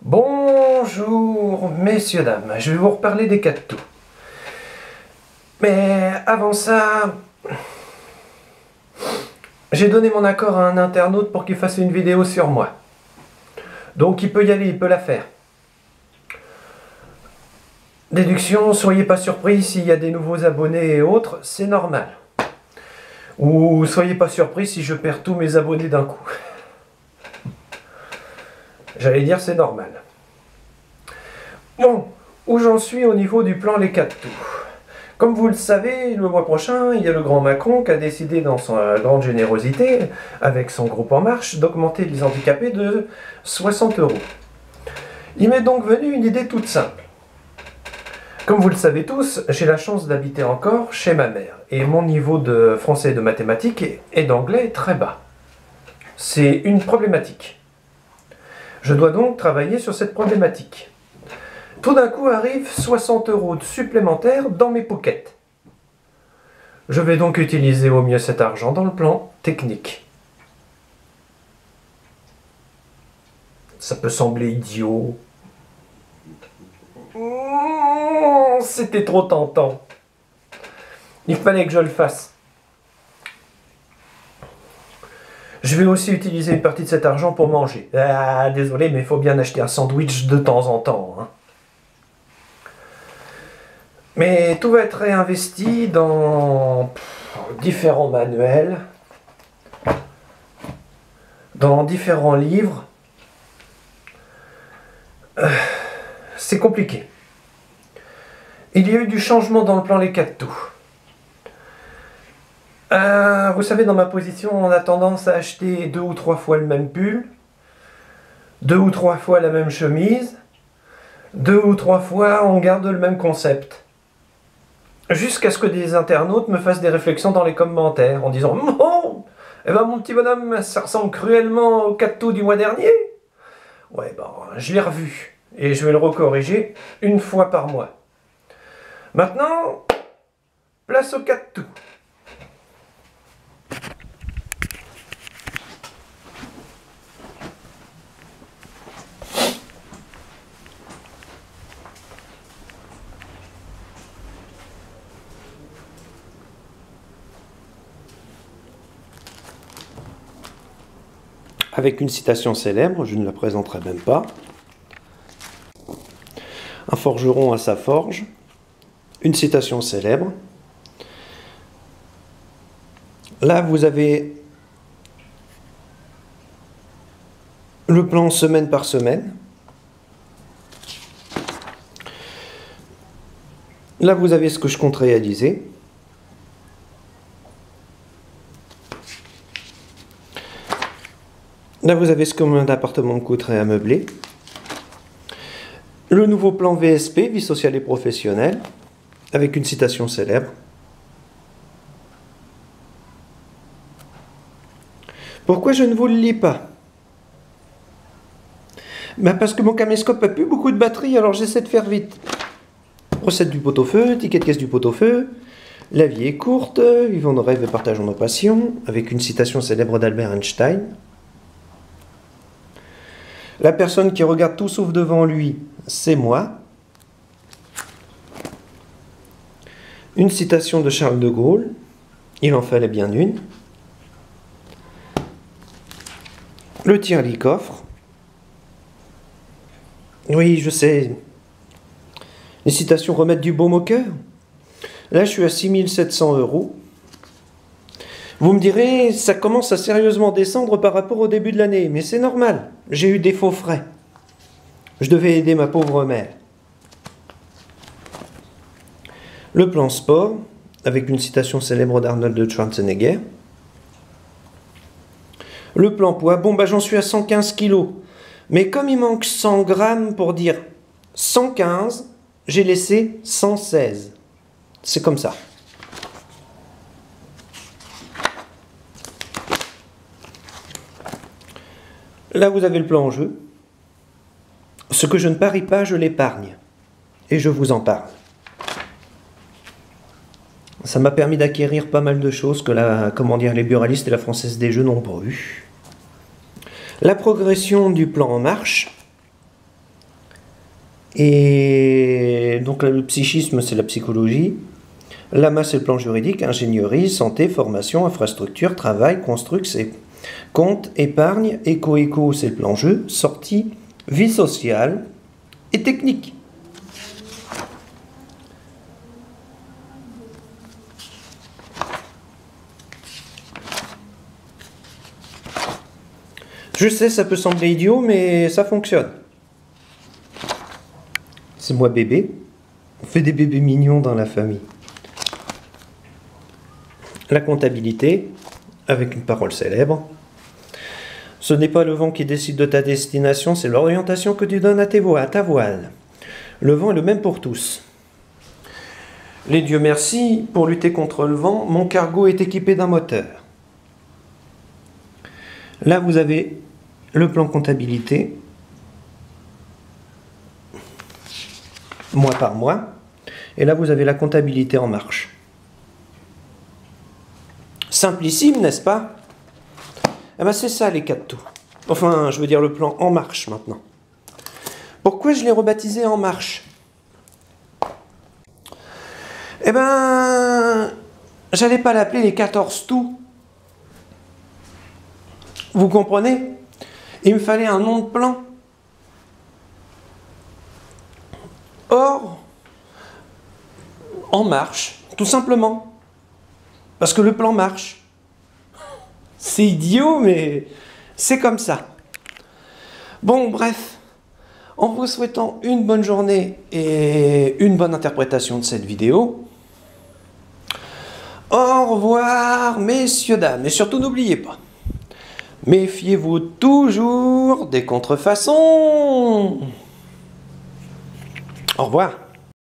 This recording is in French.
Bonjour, messieurs, dames, je vais vous reparler des 4 tours. Mais avant ça, j'ai donné mon accord à un internaute pour qu'il fasse une vidéo sur moi. Donc il peut y aller, il peut la faire. Déduction, soyez pas surpris s'il y a des nouveaux abonnés et autres, c'est normal. Ou soyez pas surpris si je perds tous mes abonnés d'un coup. J'allais dire c'est normal. Bon, où j'en suis au niveau du plan Les 4 tours. Comme vous le savez, le mois prochain, il y a le grand Macron qui a décidé dans sa grande générosité, avec son groupe En Marche, d'augmenter les handicapés de 60 €. Il m'est donc venu une idée toute simple. Comme vous le savez tous, j'ai la chance d'habiter encore chez ma mère, et mon niveau de français et de mathématiques et d'anglais est très bas. C'est une problématique. Je dois donc travailler sur cette problématique. Tout d'un coup arrivent 60 € supplémentaires dans mes pockets. Je vais donc utiliser au mieux cet argent dans le plan technique. Ça peut sembler idiot. C'était trop tentant. Il fallait que je le fasse. Je vais aussi utiliser une partie de cet argent pour manger. Ah, désolé, mais il faut bien acheter un sandwich de temps en temps, hein. Mais tout va être réinvesti dans différents manuels, dans différents livres. C'est compliqué. Il y a eu du changement dans le plan Les 4 tours. Vous savez, dans ma position, on a tendance à acheter 2 ou 3 fois le même pull, 2 ou 3 fois la même chemise, 2 ou 3 fois on garde le même concept. Jusqu'à ce que des internautes me fassent des réflexions dans les commentaires en disant « Oh, eh ben mon petit bonhomme, ça ressemble cruellement aux 4 tours du mois dernier !» Ouais, bon, je l'ai revu et je vais le recorriger une fois par mois. Maintenant, place aux 4 tours. Avec une citation célèbre, je ne la présenterai même pas. Un forgeron à sa forge, une citation célèbre. Là, vous avez le plan semaine par semaine. Là, vous avez ce que je compte réaliser. Là, vous avez ce que combien d'appartements me coûterait à meubler. Le nouveau plan VSP, vie sociale et professionnelle, avec une citation célèbre. Pourquoi je ne vous le lis pas? Parce que mon caméscope n'a plus beaucoup de batterie, alors j'essaie de faire vite. Recette du pot-au-feu, ticket de caisse du pot-au-feu. La vie est courte, vivons nos rêves et partageons nos passions, avec une citation célèbre d'Albert Einstein. La personne qui regarde tout sauf devant lui, c'est moi. Une citation de Charles de Gaulle, il en fallait bien une. Le tire-lit-coffre. Oui, je sais. Les citations remettent du baume au cœur. Là, je suis à 6 700 €. Vous me direz, ça commence à sérieusement descendre par rapport au début de l'année, mais c'est normal, j'ai eu des faux frais. Je devais aider ma pauvre mère. Le plan sport, avec une citation célèbre d'Arnold Schwarzenegger. Le plan poids, bon j'en suis à 115 kilos, mais comme il manque 100 grammes pour dire 115, j'ai laissé 116. C'est comme ça. Là, vous avez le plan en jeu. Ce que je ne parie pas, je l'épargne. Et je vous en parle. Ça m'a permis d'acquérir pas mal de choses que les buralistes et la Française des Jeux n'ont pas eu. La progression du plan En Marche, Et donc le psychisme, c'est la psychologie. L'AMA, c'est le plan juridique, ingénierie, santé, formation, infrastructure, travail, construct, c'est compte, épargne. Éco, c'est le plan jeu. Sortie, vie sociale et technique. Je sais, ça peut sembler idiot, mais ça fonctionne. C'est moi bébé. On fait des bébés mignons dans la famille. La comptabilité, avec une parole célèbre. Ce n'est pas le vent qui décide de ta destination, c'est l'orientation que tu donnes à ta voile. Le vent est le même pour tous. Les dieux merci, pour lutter contre le vent, mon cargo est équipé d'un moteur. Là, vous avez le plan comptabilité, mois par mois. Et là, vous avez la comptabilité en marche. Simplissime, n'est-ce pas? Eh bien, c'est ça les 4 tours. Enfin, je veux dire le plan en marche maintenant. Pourquoi je l'ai rebaptisé en marche? Eh ben, j'allais pas l'appeler les 14 tours. Vous comprenez? Il me fallait un nom de plan. Or, en marche, tout simplement. Parce que le plan marche. C'est idiot, mais c'est comme ça. Bon, bref. En vous souhaitant une bonne journée et une bonne interprétation de cette vidéo. Au revoir, messieurs, dames. Et surtout, n'oubliez pas. Méfiez-vous toujours des contrefaçons. Au revoir.